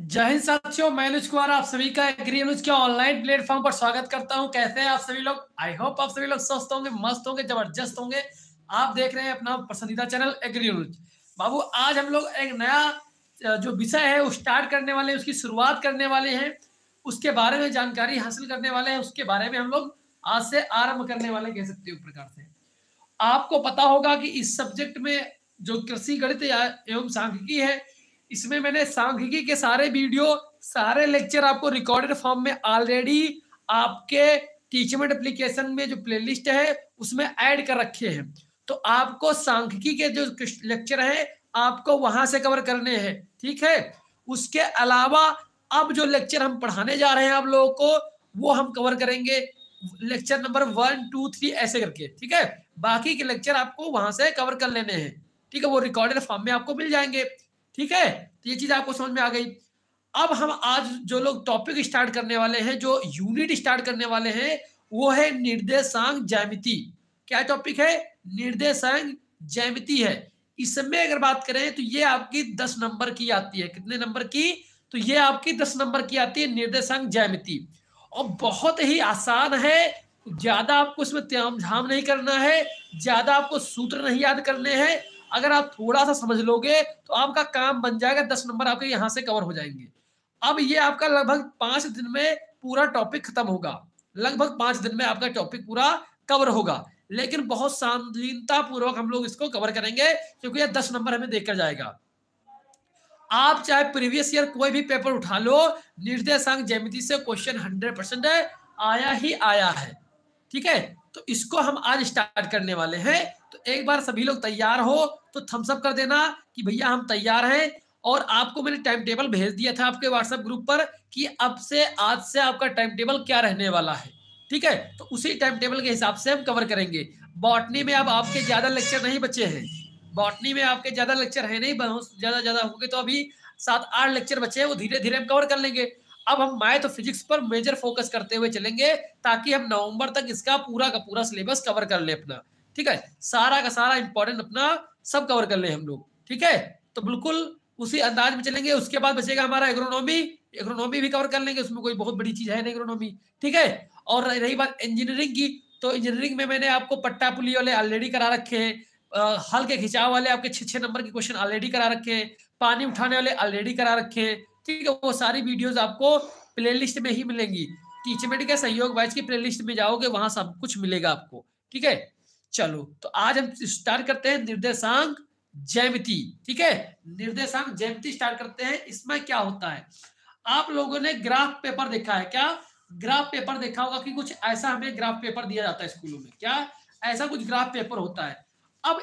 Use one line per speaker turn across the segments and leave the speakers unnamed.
जय हिंद साथियों, मैं अनुज कुमार आप सभी का एग्री न्यूज के ऑनलाइन प्लेटफॉर्म पर स्वागत करता हूं। कैसे हैं आप सभी लोग? आई होप आप सभी लोग स्वस्थ होंगे, मस्त होंगे, जबरदस्त होंगे। आप देख रहे हैं अपना पसंदीदा चैनल एग्री न्यूज। बाबू, आज हम लोग एक नया जो विषय है वो स्टार्ट करने वाले हैं, उसकी शुरुआत करने वाले हैं, उसके बारे में जानकारी हासिल करने वाले हैं, उसके बारे में हम लोग आज से आरंभ करने वाले, कह सकते हो एक प्रकार से। आपको पता होगा कि इस सब्जेक्ट में जो कृषि गणित एवं सांख्यिकी है, इसमें मैंने सांख्यिकी के सारे वीडियो, सारे लेक्चर आपको रिकॉर्डेड फॉर्म में ऑलरेडी आपके टीचमेंट एप्लीकेशन में जो प्लेलिस्ट है उसमें ऐड कर रखे हैं। तो आपको सांख्यिकी के जो लेक्चर हैं आपको वहां से कवर करने हैं, ठीक है। उसके अलावा अब जो लेक्चर हम पढ़ाने जा रहे हैं आप लोगों को, वो हम कवर करेंगे लेक्चर नंबर 1, 2, 3 ऐसे करके, ठीक है। बाकी के लेक्चर आपको वहां से कवर कर लेने हैं, ठीक है। वो रिकॉर्डेड फॉर्म में आपको मिल जाएंगे, ठीक है। तो ये चीज आपको समझ में आ गई। अब हम आज जो लोग टॉपिक स्टार्ट करने वाले हैं, जो यूनिट स्टार्ट करने वाले हैं, वो है निर्देशांक ज्यामिति। क्या टॉपिक है? निर्देशांक ज्यामिति है। इसमें अगर बात करें तो ये आपकी 10 नंबर की आती है। कितने नंबर की? तो ये आपकी 10 नंबर की आती है निर्देशांक ज्यामिति, और बहुत ही आसान है। ज्यादा आपको इसमें ताम झाम नहीं करना है, ज्यादा आपको सूत्र नहीं याद करने हैं। अगर आप थोड़ा सा समझ लोगे तो आपका काम बन जाएगा, 10 नंबर आपके यहां से कवर हो जाएंगे। अब ये आपका लगभग 5 दिन में पूरा टॉपिक खत्म होगा। लगभग 5 दिन में आपका टॉपिक पूरा कवर होगा, लेकिन बहुत शालीनता पूर्वक हम लोग इसको कवर करेंगे, क्योंकि ये 10 नंबर हमें देकर जाएगा। आप चाहे प्रीवियस ईयर कोई भी पेपर उठा लो, निर्देशांक ज्यामिति से क्वेश्चन 100% आया ही आया है, ठीक है। तो इसको हम आज स्टार्ट करने वाले हैं। तो एक बार सभी लोग तैयार हो तो थम्स अप कर देना कि भैया हम तैयार हैं। और आपको मैंने टाइम टेबल भेज दिया था आपके व्हाट्सएप ग्रुप पर कि अब से आज से आपका टाइम टेबल क्या रहने वाला है, ठीक है। तो उसी टाइम टेबल के हिसाब से हम कवर करेंगे। बॉटनी में अब आपके ज्यादा लेक्चर नहीं बचे हैं, बॉटनी में आपके ज्यादा लेक्चर है नहीं, बहुत ज्यादा होंगे तो अभी 7-8 लेक्चर बचे हैं, वो धीरे धीरे हम कवर कर लेंगे। अब हम मैथ और फिजिक्स पर मेजर फोकस करते हुए चलेंगे, ताकि हम नवंबर तक इसका पूरा का पूरा सिलेबस कवर कर ले अपना, ठीक है। सारा का सारा इंपॉर्टेंट अपना सब कवर कर ले हम लोग, ठीक है। तो बिल्कुल उसी अंदाज में चलेंगे। उसके बाद बचेगा हमारा एग्रोनॉमी, एग्रोनॉमी भी कवर कर लेंगे, उसमें कोई बहुत बड़ी चीज है नहीं एग्रोनॉमी, ठीक है। और रही बात इंजीनियरिंग की, तो इंजीनियरिंग में मैंने आपको पट्टा पुली वाले ऑलरेडी करा रखे हैं, हल के खिंचाव वाले आपके 6-6 नंबर के क्वेश्चन ऑलरेडी करा रखे हैं, पानी उठाने वाले ऑलरेडी करा रखे हैं, ठीक है। वो सारी वीडियोस आपको प्लेलिस्ट में ही मिलेंगी। टीचमेंट के सहयोग बैच की प्लेलिस्ट में जाओगे, वहां सब कुछ मिलेगा आपको, ठीक है। चलो, तो आज हम स्टार्ट करते हैं निर्देशांक ज्यामिति, ठीक है। निर्देशांक ज्यामिति स्टार्ट करते हैं। इसमें क्या होता है, आप लोगों ने ग्राफ पेपर देखा है क्या? ग्राफ पेपर देखा होगा कि कुछ ऐसा हमें ग्राफ पेपर दिया जाता है स्कूलों में, क्या ऐसा कुछ ग्राफ पेपर होता है। अब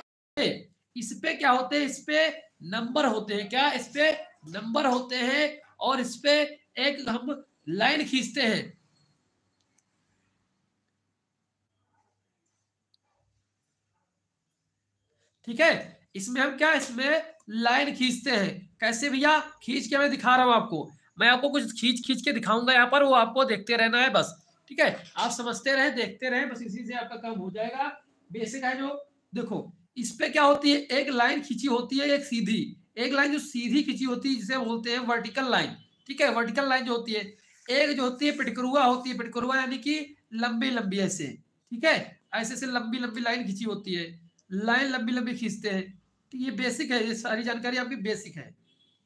इस पे क्या होते हैं, इस पे नंबर होते हैं, क्या इस पे नंबर होते हैं, और इस पे एक हम लाइन खींचते हैं, ठीक है। इसमें हम क्या, इसमें लाइन खींचते हैं। कैसे भैया? खींच के मैं दिखा रहा हूं आपको, मैं आपको कुछ खींच खींच के दिखाऊंगा यहाँ पर, वो आपको देखते रहना है बस, ठीक है। आप समझते रहे, देखते रहे, बस इसी से आपका काम हो जाएगा। बेसिक है जो, देखो इस पे क्या होती है, एक लाइन खींची होती है, एक सीधी, एक लाइन जो सीधी खींची होती है जिसे बोलते हैं वर्टिकल लाइन, ठीक है। वर्टिकल लाइन जो होती है, एक जो होती है पिटकरुआ होती है, पिटकरुआ यानी कि लंबी लंबी ऐसे, ठीक है, ऐसे से लंबी लंबी लाइन खींची होती है, लाइन लंबी लंबी खींचते हैं। तो ये बेसिक है, ये सारी जानकारी आपकी बेसिक है,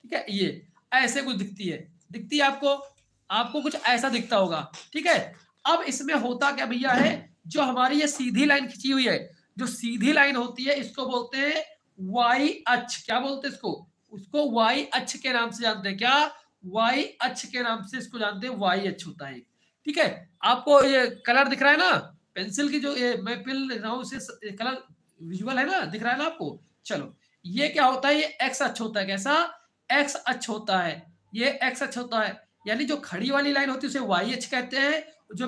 ठीक है। ये ऐसे कुछ दिखती है आपको, आपको कुछ ऐसा दिखता होगा, ठीक है। अब इसमें होता क्या भैया है, जो हमारी ये सीधी लाइन खींची हुई है, जो सीधी लाइन होती है, इसको बोलते हैं वाई अक्ष। क्या बोलते हैं इसको? उसको वाई अक्ष के नाम से जानते हैं। क्या? वाई अक्ष के नाम से इसको जानते हैं, वाई अक्ष होता है, ठीक है। आपको ये कलर दिख रहा है ना, पेंसिल की जो ये मैं पेन ले रहा हूँ, उसे कलर विजुअल है ना, दिख रहा है ना आपको। चलो, ये क्या होता है, ये एक्स अक्ष होता है। कैसा? एक्स अक्ष होता है, ये एक्स अक्ष होता है। यानी जो खड़ी वाली लाइन होती है उसे वाई अक्ष कहते हैं, जो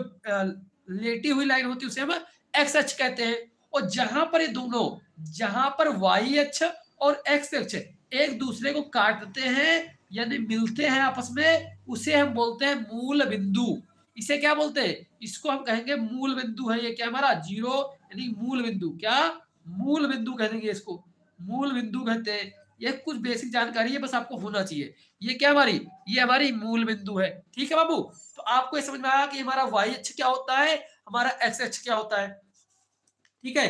लेटी हुई लाइन होती है उसे हम एक्स अक्ष कहते हैं। और जहां पर ये दोनों, जहां पर वाई अक्ष और एक्स अक्ष एक दूसरे को काटते हैं यानी मिलते हैं आपस में, उसे हम बोलते हैं मूल बिंदु। इसे क्या बोलते हैं? इसको हम कहेंगे मूल बिंदु है। ये क्या हमारा जीरो यानी मूल बिंदु, क्या मूल बिंदु कह देंगे इसको, मूल बिंदु कहते हैं। ये कुछ बेसिक जानकारी है, बस आपको होना चाहिए। ये क्या हमारी, ये हमारी मूल बिंदु है। ठीक है बाबू, तो आपको ये समझ में आया कि हमारा वाई अक्ष क्या होता है, हमारा एक्स अक्ष क्या होता है। ठीक है,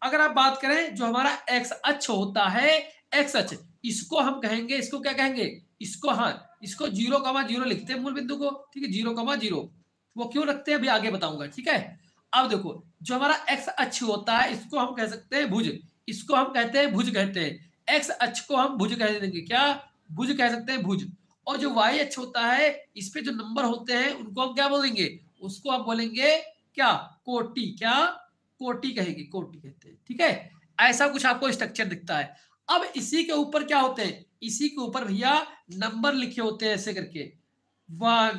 अगर आप बात करें जो हमारा एक्स अक्ष होता है, एक्स अक्ष, इसको हम कहेंगे, इसको क्या कहेंगे, इसको, हाँ, इसको 0,0 लिखते हैं मूल बिंदु को। ठीक है, 0,0 वो क्यों रखते हैं अभी आगे बताऊंगा। ठीक है, अब देखो जो हमारा एक्स अक्ष होता है इसको हम कह सकते हैं भुज, इसको हम कहते हैं भुज कहते हैं। एक्स अक्ष को हम भुज कह देंगे, क्या, भुज कह सकते हैं, भुज। और जो वाई अक्ष होता है इस पे जो नंबर होते हैं उनको हम क्या बोलेंगे, उसको हम बोलेंगे क्या, कोटि, क्या, कोटि कहेंगे, कोटि कहते हैं। ठीक है, ऐसा कुछ आपको स्ट्रक्चर दिखता है। अब इसी के ऊपर क्या होते हैं, इसी के ऊपर भैया नंबर लिखे होते हैं ऐसे करके, 1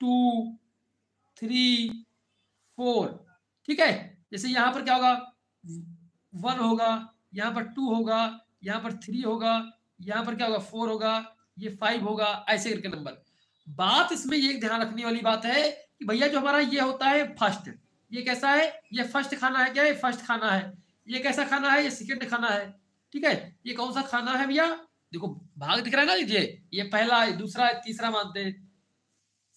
2 3 4। ठीक है, जैसे यहां पर क्या होगा, 1 होगा, यहाँ पर 2 होगा, यहाँ पर 3 होगा, यहाँ पर क्या होगा, 4 होगा, ये 5 होगा, ऐसे करके नंबर। बात इसमें ये ध्यान रखने वाली बात है कि भैया जो हमारा ये होता है फर्स्ट, ये कैसा है, ये फर्स्ट खाना है, क्या है, फर्स्ट खाना है। ये कैसा खाना है, ये सेकंड खाना है। ठीक है, ये कौन सा खाना है भैया, देखो भाग दिख रहा है ना, लीजिए, ये पहला है, दूसरा है, तीसरा मानते हैं,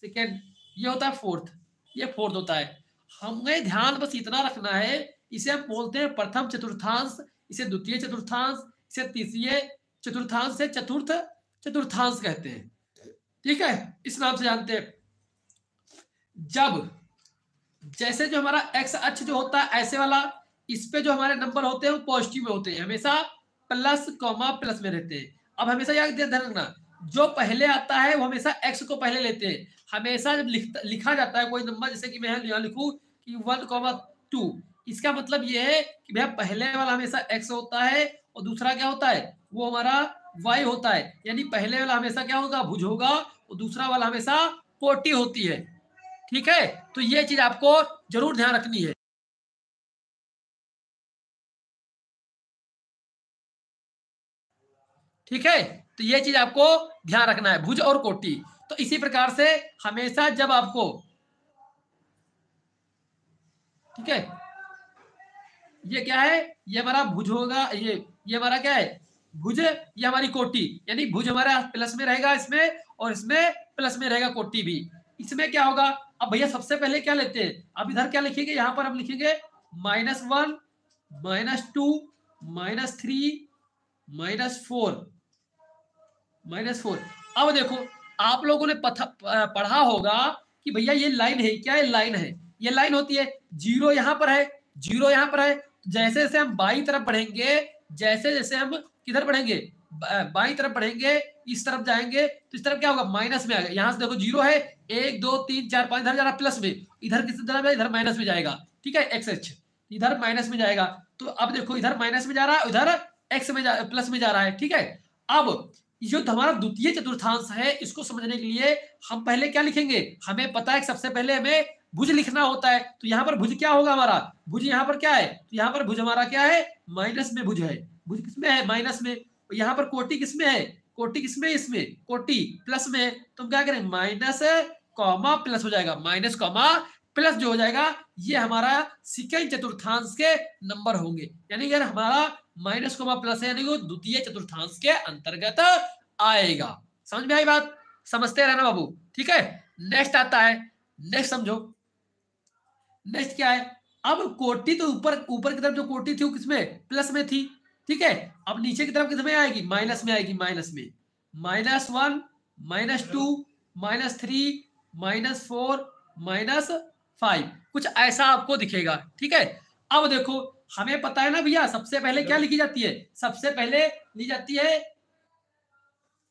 सेकंड, ये होता है फोर्थ, ये फोर्थ होता है। हमें ध्यान बस इतना रखना है, इसे हम बोलते हैं प्रथम चतुर्थांश, इसे द्वितीय चतुर्थांश, इसे तीसरे चतुर्थांश से चतुर्थ चतुर्थांश कहते हैं। ठीक है, इस नाम से जानते हैं। जब जैसे जो हमारा एक्स अक्ष जो होता है ऐसे वाला, इस पे जो हमारे नंबर होते हैं वो पॉजिटिव में होते हैं, हमेशा प्लस कॉमा प्लस में रहते हैं। अब हमेशा याद ध्यान रखना, जो पहले आता है वो हमेशा एक्स को पहले लेते हैं। हमेशा जब लिखा जाता है कोई नंबर, जैसे कि मैं यहाँ लिखूं कि 1,2, इसका मतलब ये है कि भैया पहले वाला हमेशा एक्स होता है और दूसरा क्या होता है, वो हमारा वाई होता है। यानी पहले वाला हमेशा क्या होगा, भुज होगा, और दूसरा वाला हमेशा कोटि होती है। ठीक है, तो ये चीज आपको जरूर ध्यान रखनी है। ठीक है, तो ये चीज आपको ध्यान रखना है, भुज और कोटि। तो इसी प्रकार से हमेशा जब आपको, ठीक है, ये क्या है, ये हमारा भुज होगा, ये हमारा क्या है, भुज, ये हमारी कोटि, यानी भुज हमारा प्लस में रहेगा इसमें, और इसमें प्लस में रहेगा कोटि भी। इसमें क्या होगा, अब भैया सबसे पहले क्या लेते हैं, अब इधर क्या लिखेंगे, यहां पर हम लिखेंगे -1 -2 -3 -4 -4। अब देखो आप लोगों ने पढ़ा होगा कि भैया ये लाइन है, क्या है, लाइन है, ये लाइन होती है। जीरो यहाँ पर है, जीरो यहाँ पर है, जैसे जैसे हम बाई तरफ बढ़ेंगे, जैसे जैसे हम किधर बढ़ेंगे, बाई तरफ बढ़ेंगे, इस तरफ जाएंगे तो इस तरफ क्या होगा, माइनस में आएगा। यहाँ से देखो जीरो है, 1 2 3 4 5, इधर जा रहा प्लस में, इधर किस तरफ है, इधर माइनस में जाएगा। ठीक है, एक्स एच इधर माइनस में जाएगा। तो अब देखो इधर माइनस में जा रहा है, उधर एक्स में प्लस में जा रहा है। ठीक है, अब जो हमारा द्वितीय चतुर्थांश है इसको समझने के लिए हम पहले क्या लिखेंगे, हमें पता है कि सबसे पहले हमें भुज लिखना होता है। तो यहाँ पर भुज क्या होगा हमारा, भुज यहाँ पर क्या है, तो यहाँ पर भुज हमारा क्या है, माइनस में भुज है। भुज किसमें है, माइनस में। यहाँ पर कोटि किसमें है, कोटि किसमें, इसमें कोटि प्लस में। तो हम क्या करें, माइनस कॉमा प्लस हो जाएगा, माइनस कॉमा प्लस जो हो जाएगा ये हमारा सेकंड चतुर्थांश के नंबर होंगे। यानी अगर हमारा माइनस कोमा प्लस है, यानी वो द्वितीय चतुर्थांश के अंतर्गत आएगा। समझ में आई बात, समझते रहना बाबू। ठीक है, नेक्स्ट आता है, नेक्स्ट समझो, नेक्स्ट क्या है। अब कोटि तो ऊपर ऊपर की तरफ जो कोटि थी वो किसमें, प्लस में थी। ठीक है, अब नीचे की तरफ किसमें आएगी, माइनस में आएगी, माइनस में। -1 -2 -3 -4 -5 कुछ ऐसा आपको दिखेगा। ठीक है, अब देखो हमें पता है ना भैया, सबसे पहले क्या लिखी जाती है, सबसे पहले ली जाती है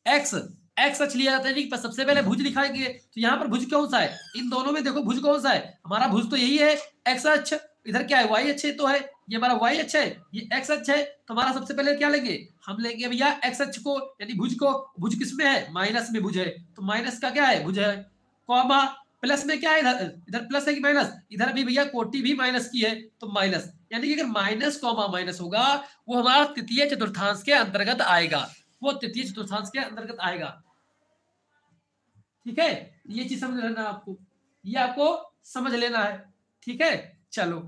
एक्स, एक्स अक्ष लिया जाता है। पर सबसे पहले भुज लिखाएंगे, तो यहाँ पर भुज कौन सा है, इन दोनों में देखो भुज कौन सा है, हमारा भुज तो यही है, एक्स अक्ष। इधर क्या है, वाई अक्ष तो है, ये हमारा वाई अक्ष है, ये एक्स अक्ष है। तो हमारा सबसे पहले क्या लेंगे, हम लेंगे भैया एक्स अक्ष को, यानी भुज को। भुज किसमें है, माइनस में भुज है, तो माइनस का क्या है, भुज है, कॉमा प्लस में क्या है, इधर इधर प्लस है कि माइनस, इधर भी भैया कोटि भी माइनस की है तो माइनस। यानी कि अगर माइनस कॉमा माइनस होगा वो हमारा तृतीय चतुर्थांश के अंतर्गत आएगा, वो तृतीय चतुर्थांश के अंतर्गत आएगा। ठीक है, ये चीज समझ लेना आपको, ये आपको समझ लेना है। ठीक है, चलो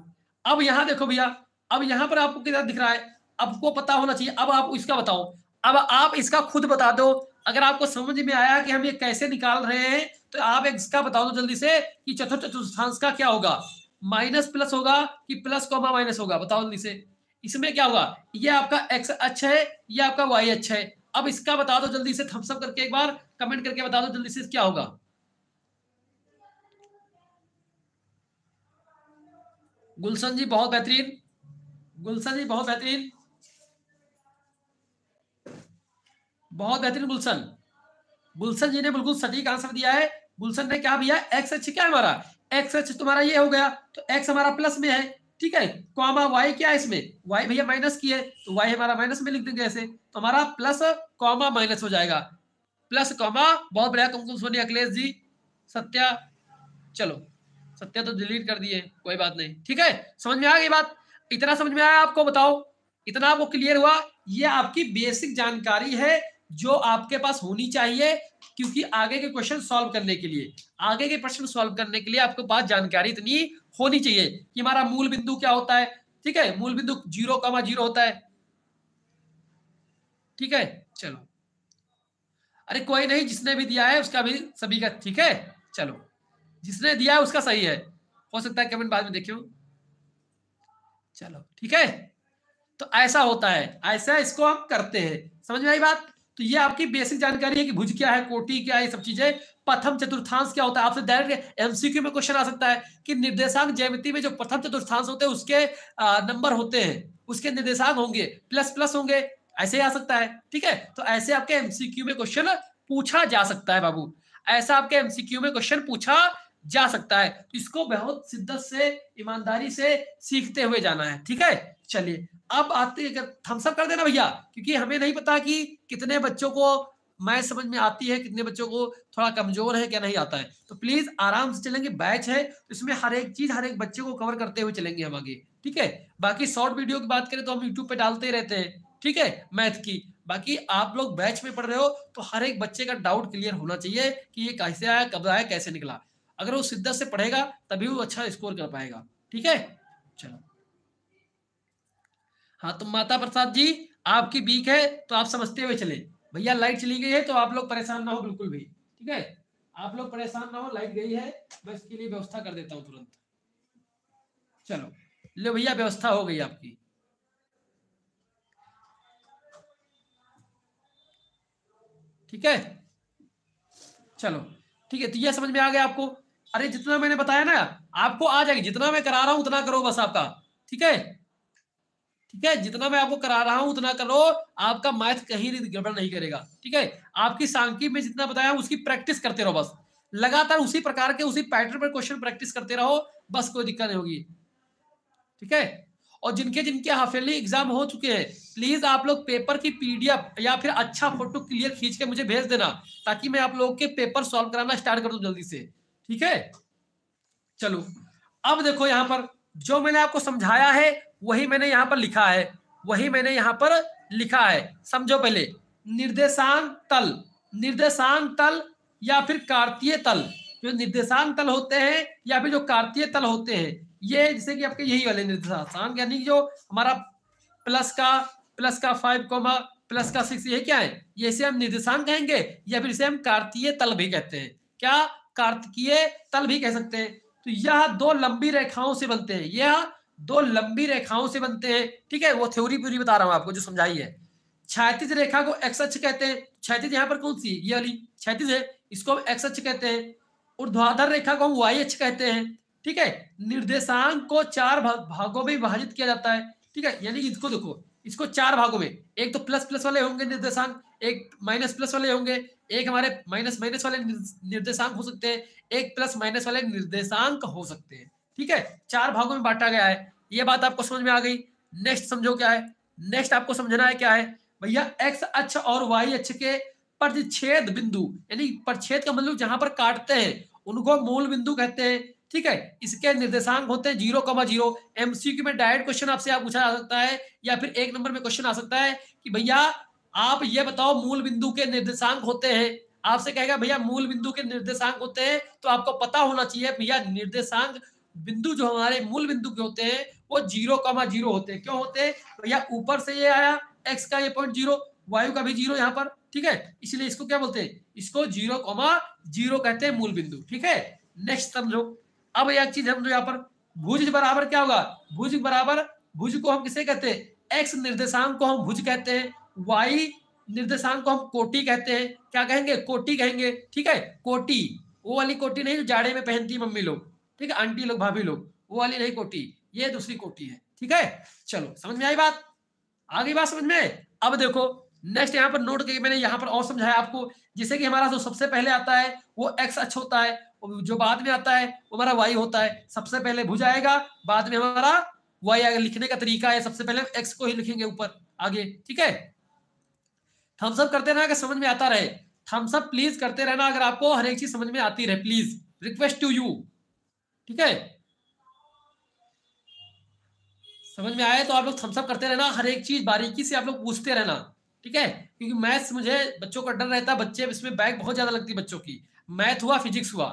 अब यहां देखो भैया, अब यहां पर आपको किधर दिख रहा है, आपको पता होना चाहिए। अब आप इसका बताओ, अब आप इसका खुद बता दो। अगर आपको समझ में आया कि हम ये कैसे निकाल रहे हैं, तो आप इसका बता दो जल्दी से कि चतुर्थ चतुर्थांश का क्या होगा, माइनस प्लस होगा कि प्लस कॉमा माइनस होगा, बताओ जल्दी से। इसमें क्या होगा, ये आपका एक्स अक्ष है, ये आपका वाई अक्ष है। अब इसका बता दो जल्दी से, थम्स अप करके एक बार कमेंट करके बता दो जल्दी से क्या होगा। गुलशन जी बहुत बेहतरीन, गुलशन जी बहुत बेहतरीन, बहुत बेहतरीन गुलशन। गुलशन जी ने बिल्कुल सटीक आंसर दिया है। गुलशन ने क्या दिया, एक्स अक्ष क्या है हमारा, एक्स अक्ष तुम्हारा ये हो गया, तो एक्स हमारा प्लस में है, ठीक है। कॉमा वाई क्या है इसमें, वाई भैया माइनस की है, तो वाई हमारा माइनस में लिख देंगे ऐसे, तो हमारा प्लस कॉमा माइनस हो जाएगा, प्लस कॉमा। बहुत बढ़िया कुमकुम सोनी, अखिलेश जी, सत्या, चलो सत्या तो डिलीट कर दिए, कोई बात नहीं, ठीक है। समझ में आ गई बात, इतना समझ में आया आपको, बताओ इतना आपको क्लियर हुआ। ये आपकी बेसिक जानकारी है जो आपके पास होनी चाहिए, क्योंकि आगे के क्वेश्चन सॉल्व करने के लिए, आगे के प्रश्न सॉल्व करने के लिए आपके पास जानकारी इतनी होनी चाहिए कि हमारा मूल बिंदु क्या होता है, ठीक है। मूल बिंदु 0,0 होता है, ठीक है। चलो, अरे कोई नहीं, जिसने भी दिया है उसका भी सभी का, ठीक है। चलो, जिसने दिया है उसका सही है, हो सकता है कमेंट बाद में देखियो। चलो ठीक है, तो ऐसा होता है, ऐसा इसको हम करते हैं, समझ में आई बात। तो ये आपकी बेसिक जानकारी है कि भुज क्या है, कोटि क्या है, ये सब चीजें। प्रथम चतुर्थांश क्या होता है, आपसे डायरेक्ट एमसीक्यू में क्वेश्चन आ सकता है कि निर्देशांक ज्यामिति में जो प्रथम चतुर्थांश होते हैं उसके नंबर होते हैं, उसके निर्देशांक होंगे, प्लस प्लस होंगे, ऐसे ही आ सकता है, ठीक है। तो ऐसे आपके एमसीक्यू में क्वेश्चन पूछा जा सकता है बाबू, ऐसा आपके एमसीक्यू में क्वेश्चन पूछा जा सकता है। तो इसको बहुत शिद्दत से, ईमानदारी से सीखते हुए जाना है, ठीक है। चलिए, अब आते थम्स अप कर देना भैया, क्योंकि हमें नहीं पता कि कितने बच्चों को मैथ समझ में आती है, कितने बच्चों को थोड़ा कमजोर है, क्या नहीं आता है। तो प्लीज आराम से चलेंगे, बैच है तो इसमें हर एक चीज हर एक बच्चे को कवर करते हुए चलेंगे हम आगे, ठीक है। बाकी शॉर्ट वीडियो की बात करें तो हम यूट्यूब पे डालते ही रहते हैं, ठीक है, मैथ की। बाकी आप लोग बैच में पढ़ रहे हो तो हर एक बच्चे का डाउट क्लियर होना चाहिए कि ये कैसे आया, कब आया, कैसे निकला। अगर वो शिद्दत से पढ़ेगा तभी वो अच्छा स्कोर कर पाएगा, ठीक है। चलो, हाँ, तो माता प्रसाद जी आपकी वीक है तो आप समझते हुए चले। भैया लाइट चली गई है तो आप लोग परेशान ना हो बिल्कुल भी, ठीक है। आप लोग परेशान ना हो, लाइट गई है, मैं इसके लिए व्यवस्था कर देता हूँ तुरंत। चलो, ले भैया, व्यवस्था हो गई आपकी, ठीक है। चलो ठीक है, तो ये समझ में आ गया आपको। अरे जितना मैंने बताया ना आपको आ जाएगी, जितना मैं करा रहा हूं उतना करो बस आपका, ठीक है, ठीक है। जितना मैं आपको करा रहा हूं उतना करो, आपका मैथ कहीं गड़बड़ नहीं करेगा, ठीक है। आपकी सांख्यिकी में जितना बताया उसकी प्रैक्टिस करते रहो बस, लगातार उसी प्रकार के उसी पैटर्न पर क्वेश्चन प्रैक्टिस करते रहो, बस कोई दिक्कत नहीं होगी, ठीक है। और जिनके जिनके हाफियरली एग्जाम हो चुके हैं, प्लीज आप लोग पेपर की पीडीएफ या फिर अच्छा फोटो क्लियर खींच के मुझे भेज देना, ताकि मैं आप लोगों के पेपर सॉल्व कराना स्टार्ट कर दूं जल्दी से, ठीक है। चलो, अब देखो यहां पर जो मैंने आपको समझाया है वही मैंने यहां पर लिखा है, वही मैंने यहां पर लिखा है। समझो पहले, निर्देशांक तल, निर्देशांक तल या फिर कार्तीय तल, जो निर्देशांक तल होते हैं या फिर जो कार्तीय तल होते हैं, ये जैसे कि आपके यही वाले निर्देशांक, यानी जो हमारा प्लस का 5 कोमा प्लस का 6, ये क्या है, ये इसे हम निर्देशांक कहेंगे या फिर इसे हम कार्तीय तल भी कहते हैं, क्या, कार्तिकीय तल भी कह सकते हैं। तो यह दो लंबी रेखाओं से बनते हैं, यह दो लंबी रेखाओं से बनते हैं, ठीक है। वो थ्योरी पूरी बता रहा हूं आपको जो समझाई है। क्षैतिज रेखा को एक्स अक्ष कहते हैं, क्षैतिज यहाँ पर कौन सी, ये वाली क्षैतिज है, इसको हम एक्स अक्ष कहते हैं। ऊर्ध्वाधर रेखा को हम वाई अक्ष कहते हैं, ठीक है। निर्देशांक को 4 भागों में विभाजित किया जाता है, ठीक है। यानी इसको देखो, इसको 4 भागों में, एक तो प्लस प्लस वाले होंगे निर्देशांक, एक माइनस प्लस वाले होंगे, एक हमारे माइनस माइनस वाले निर्देशांक हो सकते हैं, एक प्लस माइनस वाले निर्देशांक हो सकते हैं, ठीक है। 4 भागों में बांटा गया है, ये बात आपको समझ में आ गई। नेक्स्ट समझो क्या है, नेक्स्ट आपको समझना है क्या है भैया, एक्स अक्ष और वाई अक्ष के परिच्छेद बिंदु, यानी परिच्छेद का मतलब जहां पर काटते हैं उनको मूल बिंदु कहते हैं, ठीक है। इसके निर्देशांक होते हैं 0,0। एमसीक्यू में डायरेक्ट क्वेश्चन आपसे आप पूछा जा सकता है, या फिर 1 नंबर में क्वेश्चन आ सकता है कि भैया आप ये बताओ मूल बिंदु के निर्देशांक होते हैं, आपसे कहेगा भैया मूल बिंदु के निर्देशांक होते हैं, तो आपको पता होना चाहिए भैया निर्देशांक बिंदु जो हमारे मूल बिंदु के होते हैं वो 0,0 होते हैं। क्यों होते हैं भैया? ऊपर से ये आया x का ये पॉइंट 0, वायु का भी 0 यहाँ पर, ठीक है, इसलिए इसको क्या बोलते हैं? इसको 0,0 कहते हैं मूल बिंदु, ठीक है। नेक्स्ट समझो, अब एक चीज समझो यहाँ पर, भुज बराबर क्या होगा? भुज बराबर, भुज को हम किसे कहते हैं? x निर्देशांक को हम भुज कहते हैं, y निर्देशांक को हम कोटि कहते हैं। क्या कहेंगे? कोटि कहेंगे, ठीक है। कोटि, वो वाली कोटि नहीं जो जाड़े में पहनती है मम्मी लोग, ठीक है, आंटी लोग, भाभी लोग, वो वाली नहीं कोटि, ये दूसरी कोटि है, ठीक है। चलो समझ में आई बात? आ गई बात समझ में? अब देखो नेक्स्ट यहाँ पर नोट करके मैंने यहाँ पर और समझाया आपको, जैसे कि हमारा जो सबसे पहले आता है वो x अक्ष होता है, जो बाद में आता है वो हमारा y होता है। सबसे पहले भुज आएगा, बाद में हमारा y आएगा। लिखने का तरीका है, सबसे पहले x को ही लिखेंगे ऊपर आगे, ठीक है। थम्स अप करते रहना अगर समझ में आता रहे, थम्स अप प्लीज करते रहना अगर आपको हर एक चीज समझ में आती रहे, प्लीज रिक्वेस्ट टू यू, ठीक है। समझ में आए तो आप लोग थम्स अप करते रहना, हर एक चीज बारीकी से आप लोग पूछते रहना, ठीक है। क्योंकि मैथ्स मुझे बच्चों का डर रहता है, बच्चे इसमें बैक बहुत ज्यादा लगती है बच्चों की, मैथ हुआ फिजिक्स हुआ,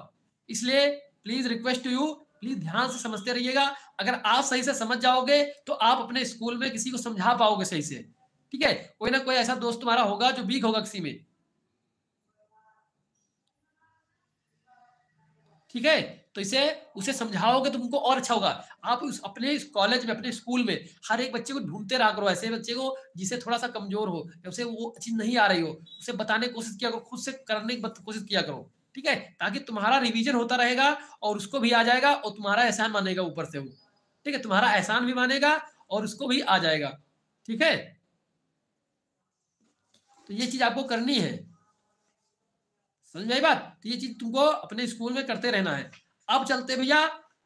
इसलिए please request to you, please ध्यान से समझते रहिएगा। अगर आप सही से समझ जाओगे तो आप अपने स्कूल में किसी को समझा पाओगे सही से, ठीक है। कोई ना कोई ऐसा दोस्त तुम्हारा होगा जो वीक होगा किसी में, ठीक है। तो इसे उसे समझाओगे तो तुमको और अच्छा होगा। आप उस अपने कॉलेज में, अपने स्कूल में हर एक बच्चे को ढूंढते रहा करो, ऐसे बच्चे को जिसे थोड़ा सा कमजोर हो या उसे वो चीज नहीं आ रही हो, उसे बताने की कोशिश किया करो, खुद से करने की कोशिश किया करो, ठीक है। ताकि तुम्हारा रिवीजन होता रहेगा और उसको भी आ जाएगा और तुम्हारा एहसान मानेगा ऊपर से वो, ठीक है। तुम्हारा एहसान भी मानेगा और उसको भी आ जाएगा, ठीक है। तो ये चीज आपको करनी है, समझ में आई बात? तो ये चीज तुमको अपने स्कूल में करते रहना है। अब चलते भैया,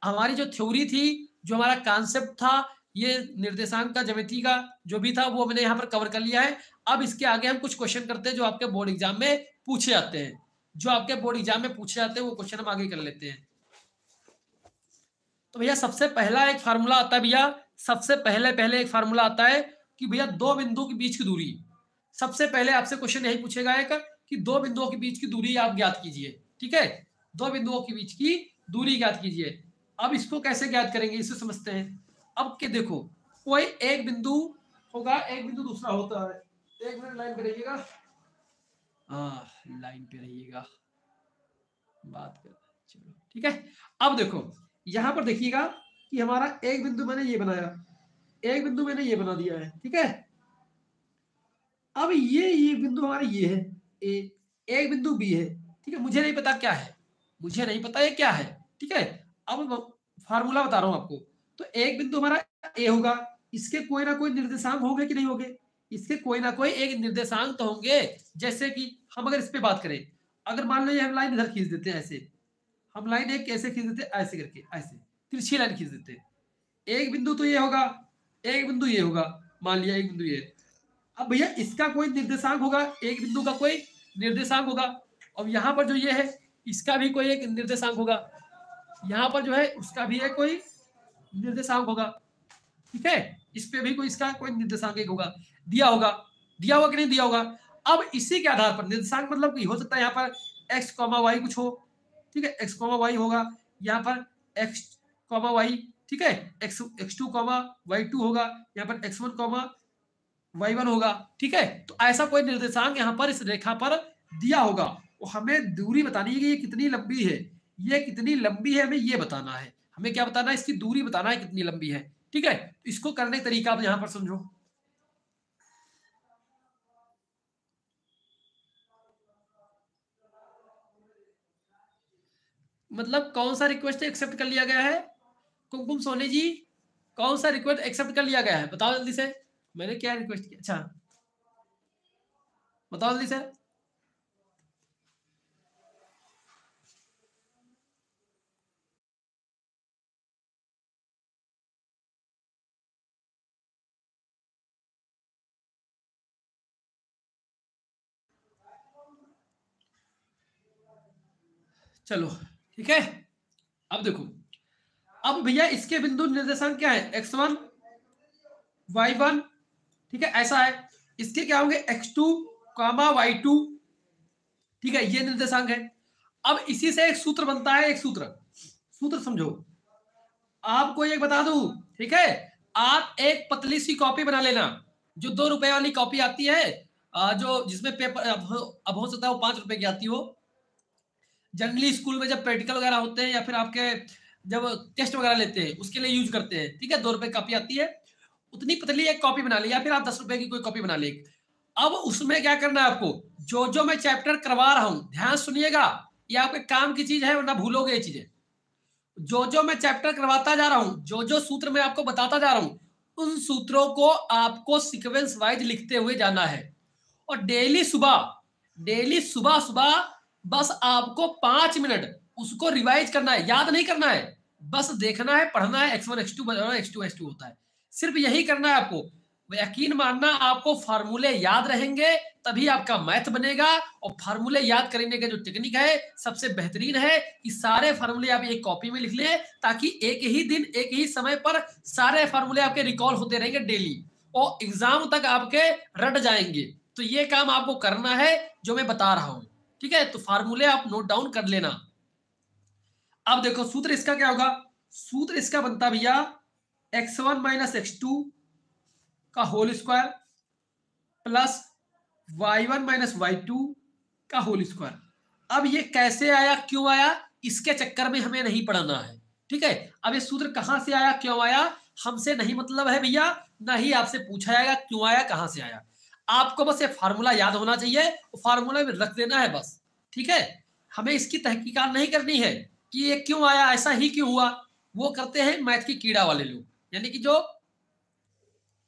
हमारी जो थ्योरी थी, जो हमारा कॉन्सेप्ट था, ये निर्देशांक का, ज्यामिति का जो भी था वो मैंने यहाँ पर कवर कर लिया है। अब इसके आगे हम कुछ क्वेश्चन करते हैं जो आपके बोर्ड एग्जाम में पूछे जाते हैं, जो आपके बोर्ड एग्जाम में पूछे जाते हैं वो क्वेश्चन हम आगे कर लेते हैं। तो भैया सबसे पहला एक फार्मूला आता है भैया, सबसे पहले एक फार्मूला आता है कि भैया दो बिंदु के बीच की दूरी, सबसे पहले आपसे क्वेश्चन यही पूछेगा एक कि दो बिंदुओं के बीच की दूरी आप ज्ञात कीजिए, ठीक है। दो बिंदुओं के बीच की दूरी ज्ञात कीजिए। अब इसको कैसे ज्ञात करेंगे इसे समझते हैं। अब के देखो, कोई एक बिंदु होगा, एक बिंदु दूसरा होता है। एक मिनट लाइन पे रहिएगा, लाइन पे रहिएगा, बात कर, चलो ठीक है। अब देखो यहां पर देखिएगा कि हमारा एक बिंदु मैंने ये बनाया, एक बिंदु मैंने ये बना दिया है, ठीक है। अब ये बिंदु हमारा ये है ए, एक बिंदु बी है, ठीक है। मुझे नहीं पता क्या है, मुझे नहीं पता ये क्या है, ठीक है। अब फार्मूला बता रहा हूं आपको। तो एक बिंदु हमारा ए होगा, इसके कोई ना कोई निर्देशांक होंगे कि नहीं होंगे? इसके कोई ना कोई एक निर्देशांक तो होंगे। जैसे कि हम अगर इस पे बात करें, अगर मान लो ये हम लाइन इधर खींच देते हैं, ऐसे हम लाइन एक कैसे खींच देते हैं, ऐसे करके, ऐसे तिरछी लाइन खींच देते हैं। एक बिंदु तो ये होगा, एक बिंदु ये होगा, मान लिया एक बिंदु ये। अब भैया इसका कोई निर्देशांक होगा, एक बिंदु का कोई निर्देशांक होगा। और यहाँ पर जो ये है इसका भी कोई एक निर्देशांक होगा, यहाँ पर जो है उसका भी एक कोई निर्देशांक होगा, ठीक है। इस पे भी कोई इसका कोई निर्देशांक एक होगा, दिया होगा, दिया होगा कि नहीं दिया होगा। अब इसी के आधार पर निर्देशांक मतलब कि हो सकता है यहाँ पर x, y कुछ हो, ठीक है, x, y होगा, यहाँ पर x, y, ठीक है, x2, y2 होगा, यहाँ पर x1, y1 होगा, ठीक है। तो ऐसा कोई निर्देशांक यहाँ पर इस रेखा पर दिया होगा। वो हमें दूरी बतानी है कि ये कितनी लंबी है, ये कितनी लंबी है, हमें ये बताना है। हमें क्या बताना है? इसकी दूरी बताना है कितनी लंबी है, ठीक है। तो इसको करने का तरीका आप यहाँ पर समझो। मतलब कौन सा रिक्वेस्ट एक्सेप्ट कर लिया गया है? कुमकुम सोनी जी, कौन सा रिक्वेस्ट एक्सेप्ट कर लिया गया है? बताओ जल्दी से। मैंने क्या रिक्वेस्ट किया? अच्छा बताओ जल्दी से। चलो ठीक है। अब देखो, अब भैया इसके बिंदु निर्देशांक क्या है? x1, y1, ठीक है, ऐसा है। इसके क्या होंगे? x2, y2, ठीक है, ये निर्देशांक है। अब इसी से एक सूत्र बनता है, एक सूत्र, सूत्र समझो। आपको एक बता दूं, ठीक है, आप एक पतली सी कॉपी बना लेना, जो 2 रुपए वाली कॉपी आती है, जो जिसमें पेपर अब हो सकता है वो 5 रुपए की आती हो। जनरली स्कूल में जब प्रैक्टिकल वगैरह होते हैं या फिर आपके जब टेस्ट वगैरह लेते हैं उसके लिए यूज करते हैं, ठीक है, 2 रुपए कॉपी आती है, उतनी पतली एक कॉपी बना ली, या फिर आप 10 रुपए की कोई कॉपी बना ली। अब उसमें क्या करना है आपको, जो जो मैं चैप्टर करवा रहा हूं ध्यान सुनिएगा, ये आपके काम की चीज है वरना भूलोगे ये चीजें। जो जो मैं चैप्टर करवाता जा रहा हूं, जो जो सूत्र मैं आपको बताता जा रहा हूं, उन सूत्रों को आपको सीक्वेंस वाइज लिखते हुए जाना है। और डेली सुबह सुबह बस आपको 5 मिनट उसको रिवाइज करना है, याद नहीं करना है, बस देखना है, पढ़ना है, x1 x2 x2 x2 होता है, सिर्फ यही करना है आपको। यकीन मानना, आपको फार्मूले याद रहेंगे तभी आपका मैथ बनेगा। और फार्मूले याद करने का जो टेक्निक है सबसे बेहतरीन है कि सारे फार्मूले आप एक कॉपी में लिख लें, ताकि एक ही दिन एक ही समय पर सारे फार्मूले आपके रिकॉल होते रहेंगे डेली, और एग्जाम तक आपके रट जाएंगे। तो ये काम आपको करना है जो मैं बता रहा हूं, ठीक है। तो फार्मूले आप नोट डाउन कर लेना। अब देखो सूत्र इसका क्या होगा, सूत्र इसका बनता भैया x1 माइनस x2 का whole square plus y1 minus y2 का होल स्क्वायर। अब ये कैसे आया, क्यों आया, इसके चक्कर में हमें नहीं पढ़ना है, ठीक है। अब ये सूत्र कहां से आया, क्यों आया, हमसे नहीं मतलब है भैया, ना ही आपसे पूछा जाएगा क्यों आया कहां से आया। आपको बस ये फार्मूला याद होना चाहिए, फार्मूला में रख देना है बस, ठीक है। हमें इसकी तहकीकात नहीं करनी है कि ये क्यों आया, ऐसा ही क्यों हुआ, वो करते हैं मैथ की कीड़ा वाले लोग, यानी कि जो,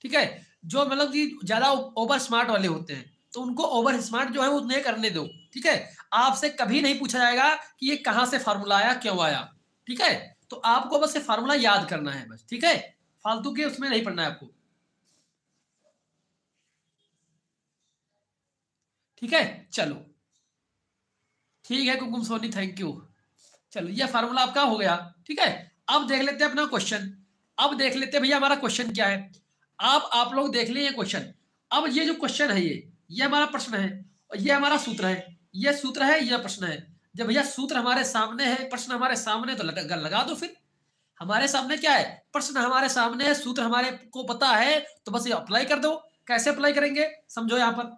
ठीक है, जो मतलब कि ज्यादा ओवर स्मार्ट वाले होते हैं, तो उनको ओवर स्मार्ट जो है वो नहीं करने दो, ठीक है। आपसे कभी नहीं पूछा जाएगा कि ये कहां से फार्मूला आया, क्यों आया, ठीक है। तो आपको बस ये फार्मूला याद करना है बस, ठीक है, फालतू के उसमें नहीं पढ़ना है आपको, ठीक है। चलो ठीक है कुमकुम सोनी, थैंक यू। चलो ये फार्मूला आपका हो गया, ठीक है। अब देख लेते हैं अपना क्वेश्चन। अब देख लेते हैं भैया हमारा क्वेश्चन क्या है। अब आप लोग देख लिए क्वेश्चन। अब ये जो क्वेश्चन है ये हमारा प्रश्न है, और ये हमारा सूत्र है, ये सूत्र है, ये प्रश्न है। जब भैया सूत्र हमारे सामने है, प्रश्न हमारे सामने, तो लगा दो फिर। हमारे सामने क्या है, प्रश्न हमारे सामने है, सूत्र हमारे को पता है, तो बस ये अप्लाई कर दो। कैसे अप्लाई करेंगे समझो। यहाँ पर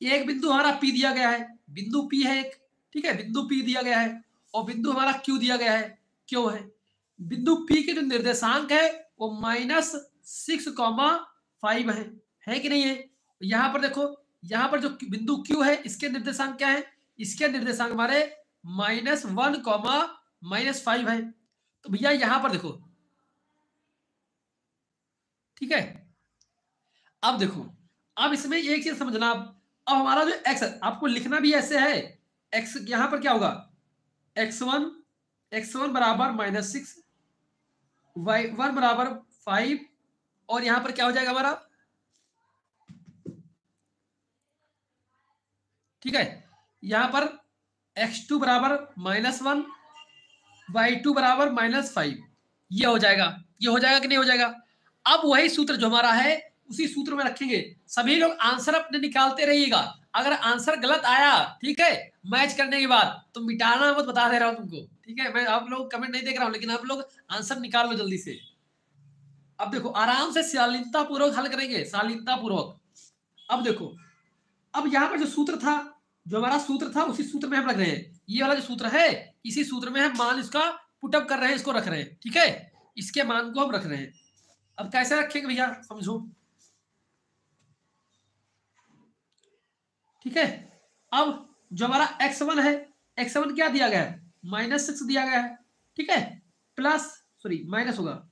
एक बिंदु हमारा पी दिया गया है, बिंदु पी है एक, ठीक है, बिंदु पी दिया गया है, और बिंदु हमारा क्यू दिया गया है, क्यों है। बिंदु पी के जो निर्देशांक है वो -6,5 है कि नहीं है। यहां पर देखो, यहां पर जो बिंदु क्यू है इसके निर्देशांक क्या है, इसके निर्देशांक हमारे -1, -5 है। तो भैया यहां पर देखो, ठीक है। अब देखो, अब इसमें एक चीज समझना। अब हमारा जो एक्स है आपको लिखना भी ऐसे है, एक्स यहां पर क्या होगा, x1 बराबर -6, y1 बराबर 5, और यहां पर क्या हो जाएगा हमारा, ठीक है, यहां पर x2 बराबर -1, y2 बराबर -5, ये हो जाएगा, ये हो जाएगा कि नहीं हो जाएगा। अब वही सूत्र जो हमारा है उसी सूत्र में रखेंगे। सभी लोग आंसर अपने निकालते रहिएगा। अगर आंसर गलत आया, ठीक है, मैच करने के बाद, तो मिटाना मत, बता दे रहा हूं तुमको, ठीक है। मैं आप लोग कमेंट नहीं देख रहा हूं, लेकिन आप लोग आंसर निकाल लो जल्दी से। अब देखो आराम से शालीनता पूर्वक हल करेंगे, शालीनता पूर्वक। अब देखो, अब यहाँ पर जो सूत्र था, जो हमारा सूत्र था उसी सूत्र में हम रख रहे हैं, ये वाला जो सूत्र है इसी सूत्र में हम मान इसका पुटअप कर रहे हैं, इसको रख रहे हैं, ठीक है, इसके मान को हम रख रहे हैं। अब कैसे रखेंगे भैया समझो, ठीक है। अब जो हमारा x1 है, x1 क्या दिया गया है, -6 दिया गया है, ठीक है, प्लस, सॉरी माइनस होगा,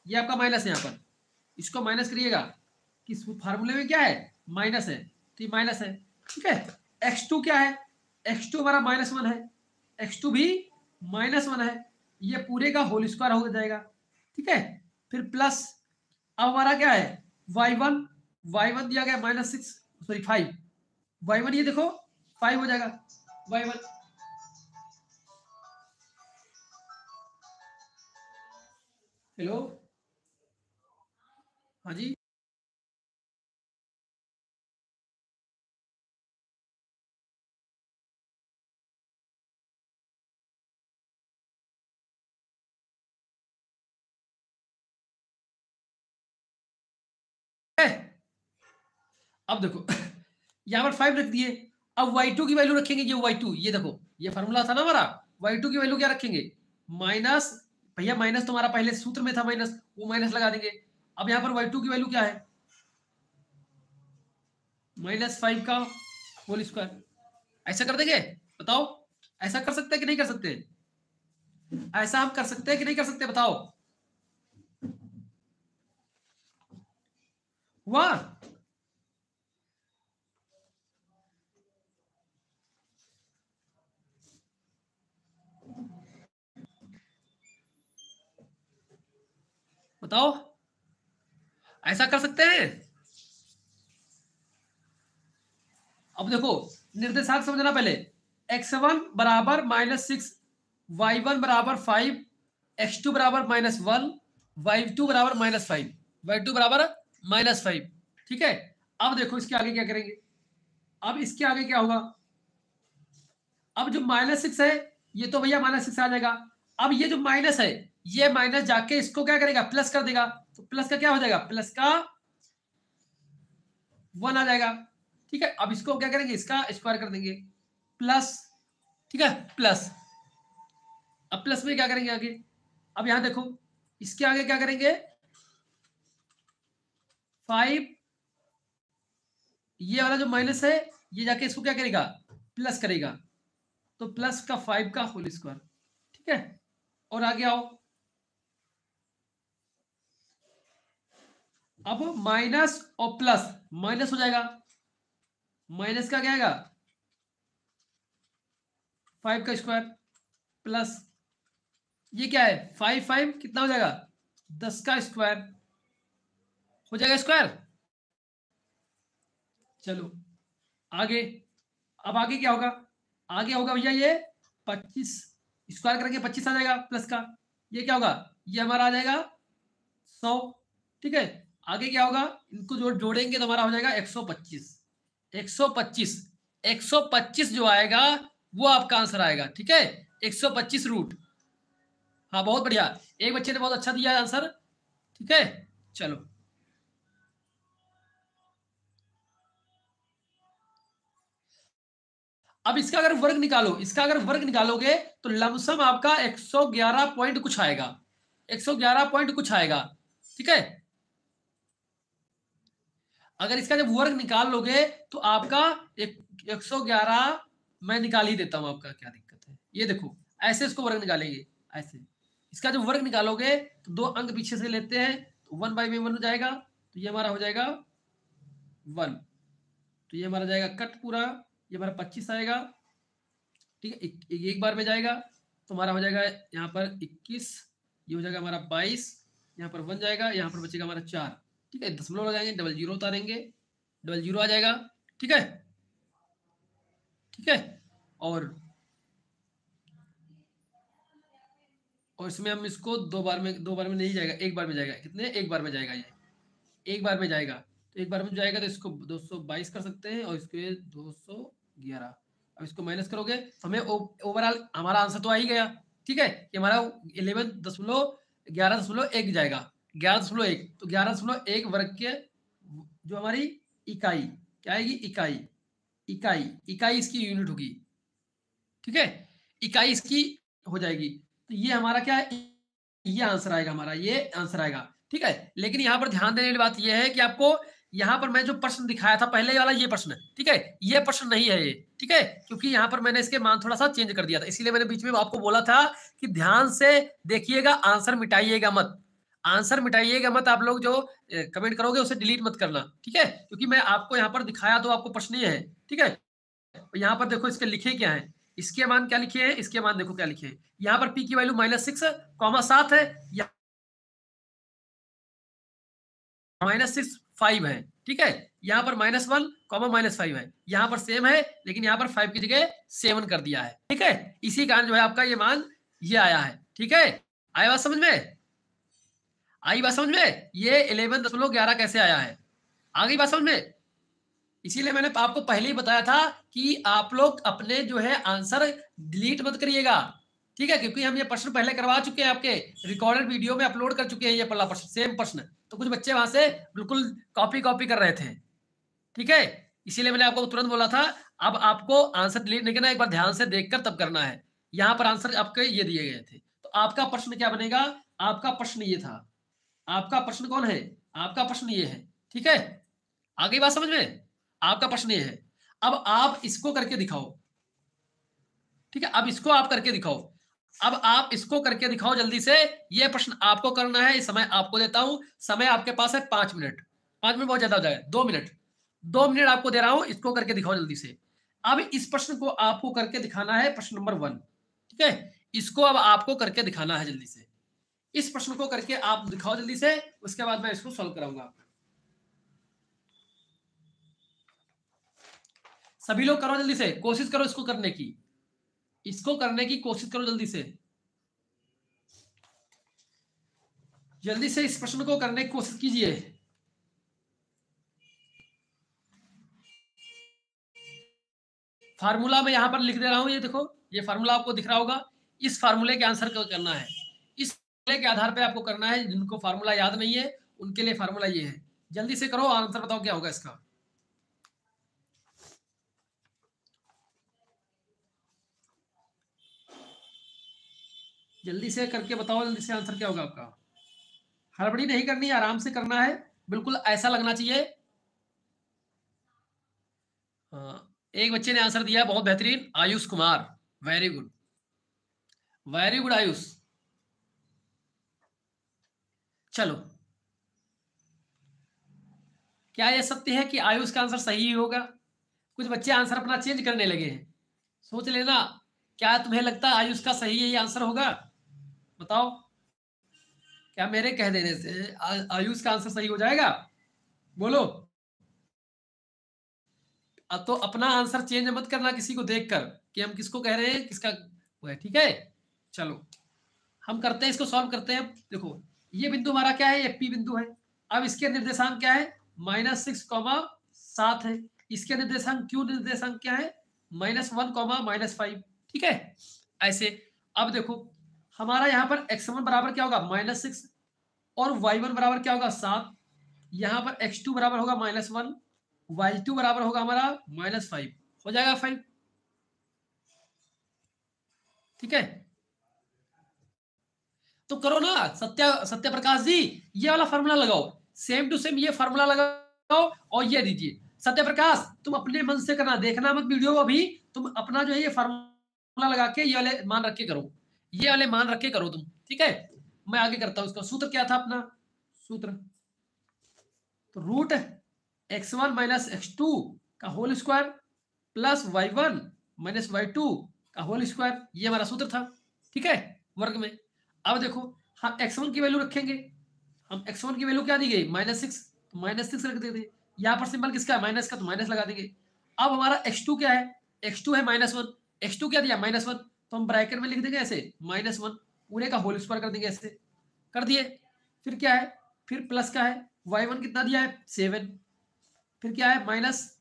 ये आपका माइनस है, यहाँ पर इसको माइनस करिएगा कि फार्मूले में क्या है, माइनस है, तो ये माइनस है, ठीक है। x2 क्या है, x2 हमारा -1 है, x2 भी -1 है, ये पूरे का होल स्क्वायर हो जाएगा, ठीक है। फिर प्लस, अब हमारा क्या है, y1 दिया गया -6, सॉरी 5, y1 ये देखो 5 हो जाएगा, y1। हेलो, हाँ जी। अब देखो यहाँ पर 5 रख दिए। अब y2 की वैल्यू रखेंगे, ये y2, ये देखो ये फार्मूला था ना हमारा, y2 की वैल्यू क्या रखेंगे, माइनस, भैया माइनस तो हमारा पहले सूत्र में था माइनस, वो माइनस लगा देंगे। अब यहाँ पर y2 की वैल्यू क्या है, -5 का होल स्क्वायर। ऐसा कर देंगे, बताओ ऐसा कर सकते हैं कि नहीं कर सकते, ऐसा हम कर सकते हैं कि नहीं कर सकते, बताओ। वाह, बताओ ऐसा कर सकते हैं। अब देखो निर्देशांक समझना पहले, x1 बराबर -6, y1 बराबर 5, x2 बराबर -1, y2 बराबर -5, y2 बराबर -5। ठीक है, अब देखो इसके आगे क्या करेंगे, अब इसके आगे क्या होगा, अब जो -6 है ये तो भैया -6 आ जाएगा। अब ये जो माइनस है, ये माइनस जाके इसको क्या करेगा, प्लस कर देगा, तो प्लस का क्या हो जाएगा, प्लस का 1 आ जाएगा। ठीक है, अब इसको क्या करेंगे, इसका स्क्वायर कर देंगे, प्लस, ठीक है प्लस। अब प्लस में क्या करेंगे आगे, अब यहां देखो इसके आगे क्या करेंगे, 5, ये वाला जो माइनस है ये जाके इसको क्या करेगा, प्लस करेगा, तो प्लस का 5 का होल स्क्वायर। ठीक है, और आगे आओ, अब माइनस और प्लस माइनस हो जाएगा, माइनस का क्या आएगा, 5 का स्क्वायर, प्लस ये क्या है 5 5 कितना हो जाएगा, 10 का स्क्वायर हो जाएगा स्क्वायर। चलो आगे, अब आगे क्या होगा, आगे होगा भैया ये 25, स्क्वायर करेंगे 25 आ जाएगा प्लस का, ये क्या होगा, ये हमारा आ जाएगा 100। ठीक है, आगे क्या होगा, इनको जोड़ेंगे तो हमारा हो जाएगा 125, 125, 125 जो आएगा वो आपका आंसर आएगा। ठीक है, 125 रूट, हाँ बहुत बढ़िया, एक बच्चे ने बहुत अच्छा दिया आंसर। ठीक है, चलो अब इसका अगर वर्ग निकालो, इसका अगर वर्ग निकालोगे तो लमसम आपका 111 पॉइंट कुछ आएगा, 111 पॉइंट कुछ आएगा। ठीक है, अगर इसका जब वर्ग निकाल लोगे तो आपका 111, मैं निकाल ही देता हूं, आपका क्या दिक्कत है, ये देखो ऐसे इसको वर्ग निकालेंगे, ऐसे इसका जब वर्ग निकालोगे तो 2 अंक पीछे से लेते हैं, तो 1 बाई में 1 हो जाएगा, तो ये हमारा हो जाएगा 1, तो ये हमारा जाएगा कट पूरा, ये हमारा 25 आएगा। ठीक है, एक बार में जाएगा तो हमारा हो जाएगा यहाँ पर 21, ये हो जाएगा हमारा 22, यहाँ पर 1 जाएगा, यहाँ पर बचेगा हमारा 4। ठीक है, दशमलव लगाएंगे, डबल जीरो उतारेंगे, डबल जीरो आ जाएगा। ठीक है, ठीक है, और इसमें हम इसको दो बार में नहीं जाएगा, एक बार में जाएगा, कितने, एक बार में जाएगा, ये एक बार में जाएगा, तो एक बार में जाएगा तो इसको 222 कर सकते हैं और इसको 211। अब इसको माइनस करोगे तो हमें ओवरऑल हमारा आंसर तो आ ही गया। ठीक है, ये हमारा 11.11.1 जाएगा, 11.1, तो 11.1 वर्ग के जो हमारी इकाई क्या आएगी, इकाई, इकाई, इकाई इसकी यूनिट होगी। ठीक है, इकाई इसकी हो जाएगी, तो ये हमारा क्या है, ये आंसर आएगा हमारा, ये आंसर आएगा। ठीक है, लेकिन यहाँ पर ध्यान देने वाली बात यह है कि आपको यहाँ पर मैं जो प्रश्न दिखाया था पहले वाला ये प्रश्न, ठीक है, ये प्रश्न नहीं है ये। ठीक है, क्योंकि यहाँ पर मैंने इसके मान थोड़ा सा चेंज कर दिया था, इसीलिए मैंने बीच में आपको बोला था कि ध्यान से देखिएगा, आंसर मिटाइएगा मत, आंसर मिटाइएगा मत, आप लोग जो कमेंट करोगे उसे डिलीट मत करना। ठीक है, क्योंकि मैं आपको यहाँ पर दिखाया तो आपको प्रश्न ही है। ठीक है, यहाँ पर देखो इसके लिखे क्या है, इसके मान क्या लिखे हैं, इसके मान देखो क्या लिखे हैं, यहाँ पर पी की वैल्यू -6, 7 है, -6 5 है। ठीक है, यहाँ पर -1, -5 है, यहाँ पर सेम है, लेकिन यहाँ पर 5 की जगह 7 कर दिया है। ठीक है, इसी कारण जो है आपका ये मान ये आया है। ठीक है, आई बात समझ में, आई बात समझ में, ये 11.11 कैसे आया है, आ गई बात समझ में। इसीलिए मैंने आपको पहले ही बताया था कि आप लोग अपने जो है आंसर डिलीट मत करिएगा। ठीक है, क्योंकि हम ये प्रश्न पहले करवा चुके हैं, आपके रिकॉर्डेड वीडियो में अपलोड कर चुके हैं ये पहला प्रश्न, सेम प्रश्न, तो कुछ बच्चे वहां से बिल्कुल कॉपी कर रहे थे। ठीक है, इसीलिए मैंने आपको तुरंत बोला था। अब आपको आंसर डिलीट नहीं करना, एक बार ध्यान से देखकर तब करना है। यहाँ पर आंसर आपके ये दिए गए थे, तो आपका प्रश्न क्या बनेगा? आपका प्रश्न ये था। आपका प्रश्न कौन है? आपका प्रश्न ये है। ठीक है, आ गई बात समझ में? आपका प्रश्न ये है। अब आप इसको करके दिखाओ। ठीक है, अब इसको आप करके दिखाओ। अब आप इसको करके दिखाओ जल्दी से। ये प्रश्न आपको करना है। समय आपको देता हूं। समय आपके पास है 5 मिनट। 5 मिनट बहुत ज्यादा हो जाएगा। 2 मिनट, 2 मिनट आपको दे रहा हूं। इसको करके दिखाओ जल्दी से। अब इस प्रश्न को आपको करके दिखाना है, प्रश्न नंबर 1। ठीक है, इसको अब आपको करके दिखाना है जल्दी से। इस प्रश्न को करके आप दिखाओ जल्दी से, उसके बाद मैं इसको सॉल्व कराऊंगा। सभी लोग करो जल्दी से, कोशिश करो इसको करने की। इसको करने की कोशिश करो जल्दी से। जल्दी से इस प्रश्न को करने की कोशिश कीजिए। फार्मूला मैं यहां पर लिख दे रहा हूं, ये देखो, ये फार्मूला आपको दिख रहा होगा। इस फार्मूले के आंसर को करना है। इस फार्मूले के आधार पे आपको करना है। जिनको फार्मूला याद नहीं है उनके लिए फार्मूला ये है। जल्दी से करो, आंसर बताओ क्या होगा इसका। जल्दी से करके बताओ, जल्दी से आंसर क्या होगा आपका। हड़बड़ी नहीं करनी, आराम से करना है। बिल्कुल ऐसा लगना चाहिए। हाँ, एक बच्चे ने आंसर दिया, बहुत बेहतरीन, Ayush Kumar. Very good, very good Ayush. चलो, क्या यह सत्य है कि आयुष का आंसर सही ही होगा? कुछ बच्चे आंसर अपना चेंज करने लगे हैं। सोच लेना, क्या तुम्हें लगता है आयुष का सही यही आंसर होगा? बताओ, क्या मेरे कह देने से आयुष का आंसर सही हो जाएगा? बोलो। अब तो अपना आंसर चेंज मत करना किसी को देखकर कि हम किसको कह रहे हैं, किसका वो है। ठीक है, चलो हम करते हैं, इसको सॉल्व करते हैं। देखो, ये बिंदु हमारा क्या है? ये पी बिंदु है। अब इसके निर्देशांक क्या है? -6, 7 है। इसके निर्देशांक क्यू निर्देशांक क्या है? -1, -5। ठीक है, ऐसे। अब देखो, हमारा यहाँ पर x1 बराबर क्या होगा? -6, और y1 बराबर क्या होगा? 7। यहाँ पर x2 बराबर होगा -1, y2 बराबर होगा हमारा -5। हो जाएगा 5। ठीक है, तो करो ना सत्य प्रकाश जी, ये वाला फार्मूला लगाओ। सेम टू सेम ये फार्मूला लगाओ और ये दीजिए। सत्य प्रकाश, तुम अपने मन से करना, देखना मत वीडियो को अभी। तुम अपना जो है ये फार्मूला लगा के ये वाले मान रख के करो। ये वाले मान रख के करो तुम। ठीक है, मैं आगे करता हूं। इसका सूत्र क्या था अपना? सूत्र तो रूट x1 - x2 का whole square plus y1 - y2 का होल स्क्वायर, ये हमारा सूत्र था। ठीक है, वर्ग में। अब देखो, हम x1 की वैल्यू रखेंगे। हम x1 की वैल्यू क्या दी गई? -6, तो -6 रख देते। यहाँ पर सिंबल किसका है? माइनस का, तो माइनस लगा देंगे। अब हमारा x2 क्या है? x2 है -1। x2 क्या दिया? -1, तो हम ब्रैकेट में लिख देंगे ऐसे -1, पूरे का होल स्क्वायर कर देंगे ऐसे। कर दिए। फिर क्या है? फिर प्लस का है। y1 कितना दिया है? 7। फिर क्या है? माइनस,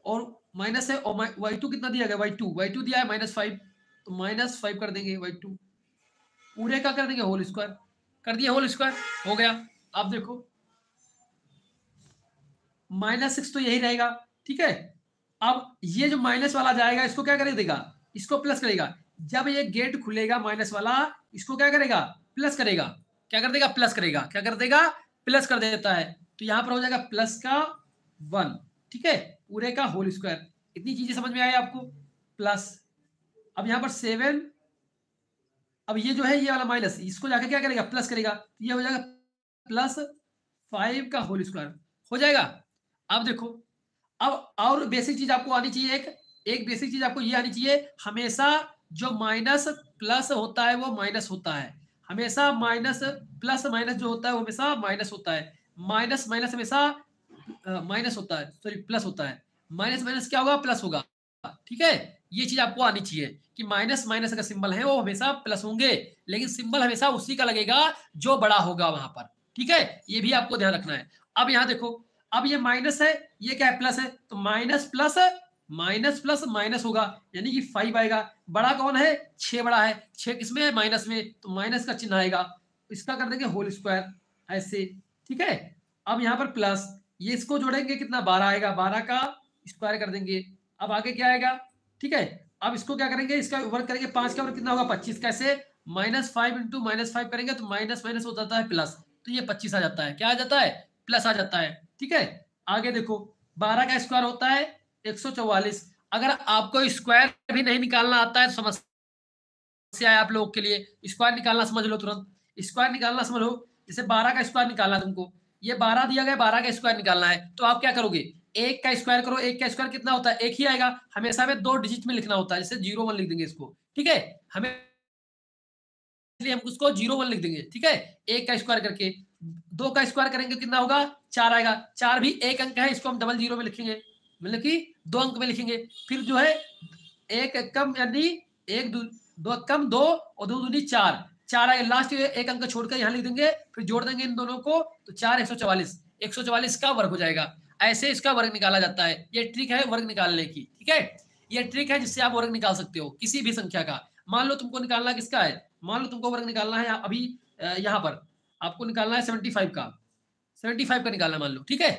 और माइनस है, और y2 कितना दिया गया? y2 दिया है -5, तो -5 कर देंगे y2, पूरे का कर देंगे होल स्क्वायर। कर दिया होल स्क्वायर, हो गया। अब देखो, -6 तो यही रहेगा। ठीक है, अब ये जो माइनस वाला जाएगा, इसको क्या कर देगा? इसको प्लस करेगा। जब ये गेट खुलेगा माइनस वाला, इसको क्या करेगा? प्लस करेगा। क्या कर देगा? प्लस करेगा। क्या कर देगा? प्लस कर देता है। तो यहां पर हो जाएगा प्लस का 1। ठीक है, पूरे का होल स्क्वायर। इतनी चीजें समझ में आई आपको? प्लस, अब यहां पर 7, अब ये जो है ये वाला माइनस, इसको जाके क्या करेगा? प्लस करेगा। तो ये हो जाएगा +5 का होल स्क्वायर। हो जाएगा। अब देखो, अब और बेसिक चीज आपको आनी चाहिए। एक बेसिक चीज आपको ये आनी चाहिए, हमेशा जो माइनस प्लस होता है वो माइनस होता है। हमेशा माइनस प्लस माइनस जो होता है वो हमेशा माइनस होता है। माइनस माइनस हमेशा माइनस होता है, सॉरी प्लस होता है। माइनस माइनस क्या होगा? प्लस होगा। ठीक है, ये चीज आपको आनी चाहिए कि माइनस माइनस का सिंबल है वो हमेशा प्लस होंगे, लेकिन सिंबल हमेशा उसी का लगेगा जो बड़ा होगा वहां पर। ठीक है, ये भी आपको ध्यान रखना है। अब यहां देखो, अब ये माइनस है, ये क्या है? प्लस है, तो minus plus minus plus minus होगा, यानी कि 5 आएगा। बड़ा कौन है? 6 बड़ा है। 6 किसमें है? माइनस में, तो माइनस का चिन्ह आएगा। इसका कर देंगे होल स्क्वायर ऐसे। ठीक है, अब यहाँ पर प्लस, ये इसको जोड़ेंगे कितना 12 आएगा, 12 का स्क्वायर कर देंगे। अब आगे क्या आएगा, ठीक है। अब इसको क्या करेंगे, इसका वर्क करेंगे, 5 का वर्क कितना होगा 25, कैसे -5 इंटू -5 करेंगे तो माइनस माइनस हो जाता है प्लस, तो ये 25 आ जाता है, क्या आ जाता है, प्लस आ जाता है, ठीक है। आगे देखो 12 का स्क्वायर होता है 144। अगर आपको स्क्वायर भी नहीं निकालना आता है तो समस्या है आप लोगों के लिए, स्क्वायर निकालना समझ लो तुरंत, स्क्वायर निकालना समझ लो। जैसे 12 का स्क्वायर निकालना तुमको, ये 12 दिया गया, 12 का स्क्वायर निकालना है, तो आप क्या करोगे, एक का स्क्वायर करो, एक का स्क्वायर कितना होता है, एक ही आएगा, हमेशा में 2 डिजिट में लिखना होता है, जैसे 0 1 लिख देंगे इसको, ठीक है, हमें इसलिए हम उसको 0 1 लिख देंगे, ठीक है। एक का स्क्वायर करके 2 का स्क्वायर करेंगे कितना होगा 4 आएगा, 4 भी एक अंक है, इसको हम डबल 0 में लिखेंगे, मतलब कि 2 अंक में लिखेंगे। फिर जो है एक कम यानी एक दो कम 2 और 2 दूनी 4, 4 आएगा, लास्ट एक अंक छोड़कर यहाँ लिख देंगे, फिर जोड़ देंगे इन दोनों को, तो 4 144, 144 का वर्ग हो जाएगा। ऐसे इसका वर्ग निकाला जाता है, ये ट्रिक है वर्ग निकालने की, ठीक है। ये ट्रिक है जिससे आप वर्ग निकाल सकते हो किसी भी संख्या का। मान लो तुमको निकालना किसका है, मान लो तुमको वर्ग निकालना है अभी यहाँ पर आपको निकालना है 75 का, 75 का निकालना मान लो, ठीक है।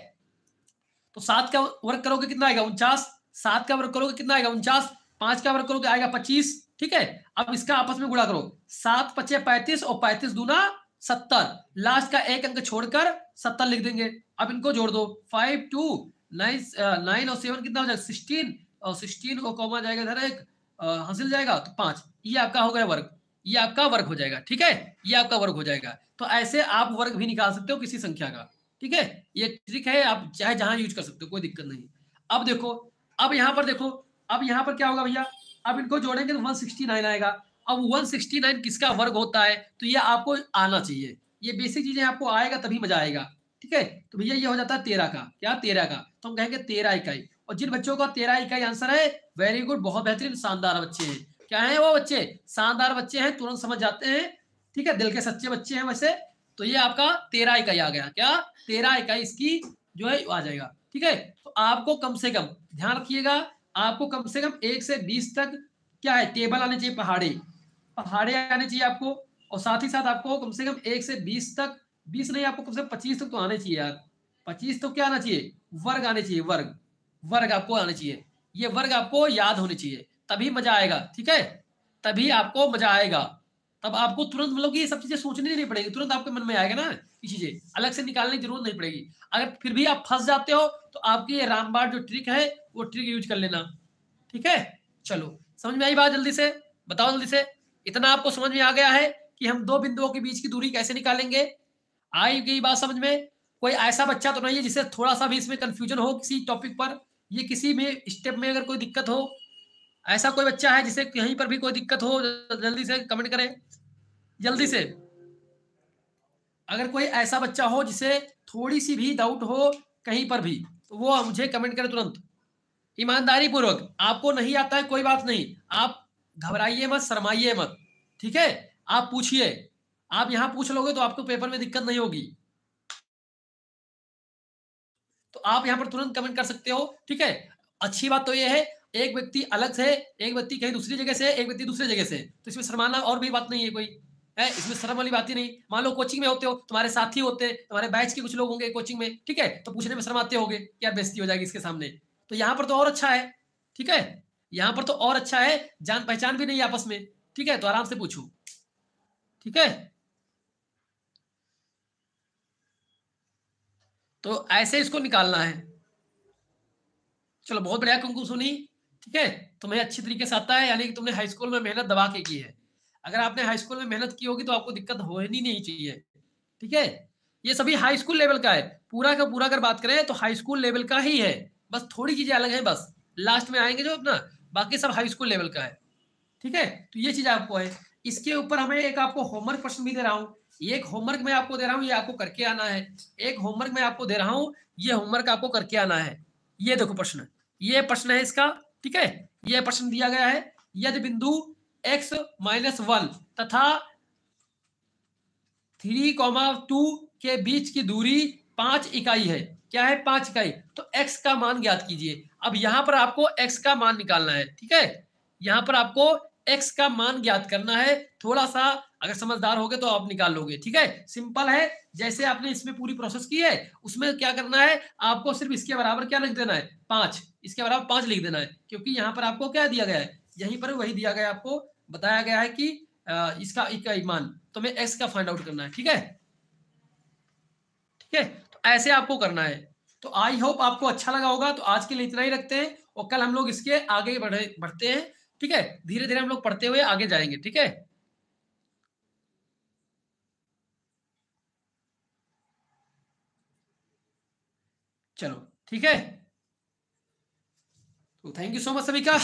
तो 7 का वर्ग करोगे कितना आएगा 49, 7 का वर्ग करोगे कितना आएगा 49, 5 का वर्ग करोगे आएगा 25, ठीक है। अब इसका आपस में गुणा करो, 7 5 35 और 35 दूना 70, लास्ट का एक अंक छोड़कर 70 लिख देंगे। अब इनको जोड़ दो, 5 2 9 और 7 कितना हो जाएगा 16, और 16 को कॉमा जाएगा इधर एक हासिल जाएगा तो 5, ये आपका हो गया वर्ग, ये आपका वर्ग हो जाएगा, ठीक है, ये आपका वर्ग हो जाएगा। तो ऐसे आप वर्ग भी निकाल सकते हो किसी संख्या का, ठीक है। ये ट्रिक है, आप चाहे जहां यूज कर सकते हो, कोई दिक्कत नहीं। अब देखो, अब यहाँ पर देखो, अब यहाँ पर क्या होगा भैया, अब इनको जोड़ेंगे तो 169 आएगा। अब 169 किसका वर्ग होता है, तो ये आपको आना चाहिए, ये बेसिक चीजें आपको आएगा तभी मजा आएगा, ठीक है। तो भैया ये हो जाता है 13 का, क्या 13 का, तो हम कहेंगे 13 इकाई। और जिन बच्चों का 13 इकाई आंसर है, वेरी गुड, बहुत बेहतरीन, शानदार बच्चे हैं। क्या है वो बच्चे, शानदार बच्चे हैं, तुरंत समझ जाते हैं, ठीक है, दिल के सच्चे बच्चे हैं वैसे। तो ये आपका 13 इकाई आ गया, क्या 13 इकाई इसकी जो है आ जाएगा, ठीक है। तो आपको कम से कम ध्यान रखिएगा, आपको कम से कम 1 से 20 तक क्या है टेबल आने चाहिए, पहाड़े पहाड़े आने चाहिए आपको। और साथ ही साथ आपको कम से कम 1 से 20 तक, 20 नहीं आपको कम से कम 25 तक तो आने चाहिए यार, 25 तो क्या आना चाहिए, वर्ग आने चाहिए, वर्ग वर्ग आपको आने चाहिए, ये वर्ग आपको याद होने चाहिए, तभी मजा आएगा, ठीक है, तभी आपको मजा आएगा। तब आपको तुरंत मतलब कि ये सब चीजें सोचनी नहीं पड़ेगी, तुरंत आपके मन में आएगा ना, ये चीजें अलग से निकालने की जरूरत नहीं पड़ेगी। अगर फिर भी आप फंस जाते हो तो आपकी ये रामबाण जो ट्रिक है वो ट्रिक यूज कर लेना, ठीक है। चलो समझ में आई बात, जल्दी से बताओ, जल्दी से। इतना आपको समझ में आ गया है कि हम दो बिंदुओं के बीच की दूरी कैसे निकालेंगे, आई गई बात समझ में। कोई ऐसा बच्चा तो नहीं है जिसे थोड़ा सा भी इसमें कंफ्यूजन हो किसी टॉपिक पर, ये किसी में स्टेप में अगर कोई दिक्कत हो, ऐसा कोई बच्चा है जिसे कहीं पर भी कोई दिक्कत हो, जल्दी से कमेंट करें, जल्दी से। अगर कोई ऐसा बच्चा हो जिसे थोड़ी सी भी डाउट हो कहीं पर भी, तो वो मुझे कमेंट करे तुरंत, ईमानदारी पूर्वक। आपको नहीं आता है कोई बात नहीं, आप घबराइए मत, शर्माइए मत, ठीक है, आप पूछिए, आप यहां पूछ लोगे तो आपको पेपर में दिक्कत नहीं होगी। तो आप यहां पर तुरंत कमेंट कर सकते हो, ठीक है। अच्छी बात तो यह है, एक व्यक्ति अलग से, एक व्यक्ति कहीं दूसरी जगह से, एक व्यक्ति दूसरी जगह से, तो इसमें शर्माना और भी बात नहीं है कोई, है इसमें शर्म वाली बात ही नहीं। मान लो कोचिंग में होते हो, तुम्हारे साथी होते हैं, तुम्हारे बैच के कुछ लोग होंगे कोचिंग में, ठीक है, तो पूछने में शर्माते होगे, यार बेइज्जती हो जाएगी इसके सामने। तो यहाँ पर तो और अच्छा है, ठीक है, यहाँ पर तो और अच्छा है, जान पहचान भी नहीं है आपस में, ठीक है, तो आराम से पूछो, ठीक है। तो ऐसे इसको निकालना है। चलो बहुत बढ़िया कुमकुम सुनी, ठीक है, तुम्हें अच्छी तरीके से आता है, यानी कि तुमने हाई स्कूल में मेहनत दबा के की है। अगर आपने हाई स्कूल में मेहनत की होगी तो आपको दिक्कत होनी नहीं चाहिए, ठीक है। ये सभी हाई स्कूल लेवल का है, पूरा का पूरा अगर बात करें तो हाई स्कूल लेवल का ही है, बस थोड़ी चीजें अलग है, बस लास्ट में आएंगे जो अपना, बाकी सब हाई स्कूल लेवल का है, ठीक है। तो ये चीज आपको है। इसके ऊपर हमें एक आपको होमवर्क प्रश्न भी दे रहा हूँ, एक होमवर्क मैं आपको दे रहा हूँ, ये आपको करके आना है। एक होमवर्क मैं आपको दे रहा हूँ, ये होमवर्क आपको करके आना है। ये देखो प्रश्न, ये प्रश्न है इसका, ठीक है। ये प्रश्न दिया गया है, यदि बिंदु x-1 तथा 3,2 के बीच की दूरी 5 इकाई है, क्या है 5 इकाई, तो x का मान ज्ञात कीजिए। अब यहां पर आपको x का मान निकालना है, ठीक है, यहां पर आपको x का मान ज्ञात करना है। थोड़ा सा अगर समझदार होगे तो आप निकाल लोगे, ठीक है। सिंपल है, जैसे आपने इसमें पूरी प्रोसेस की है, उसमें क्या करना है, आपको सिर्फ इसके बराबर क्या लिख देना है, 5। इसके बराबर 5 लिख देना है, क्योंकि यहाँ पर आपको क्या दिया गया है, यहीं पर वही दिया गया है, आपको बताया गया है कि इसका मान तो मैं x का फाइंड आउट करना है, ठीक है। ठीक है, तो ऐसे आपको करना है। तो आई होप आपको अच्छा लगा होगा। तो आज के लिए इतना ही रखते हैं, और कल हम लोग इसके आगे बढ़ते हैं, ठीक है। धीरे धीरे हम लोग पढ़ते हुए आगे जाएंगे, ठीक है। चलो ठीक है, तो थैंक यू सो मच सभी का।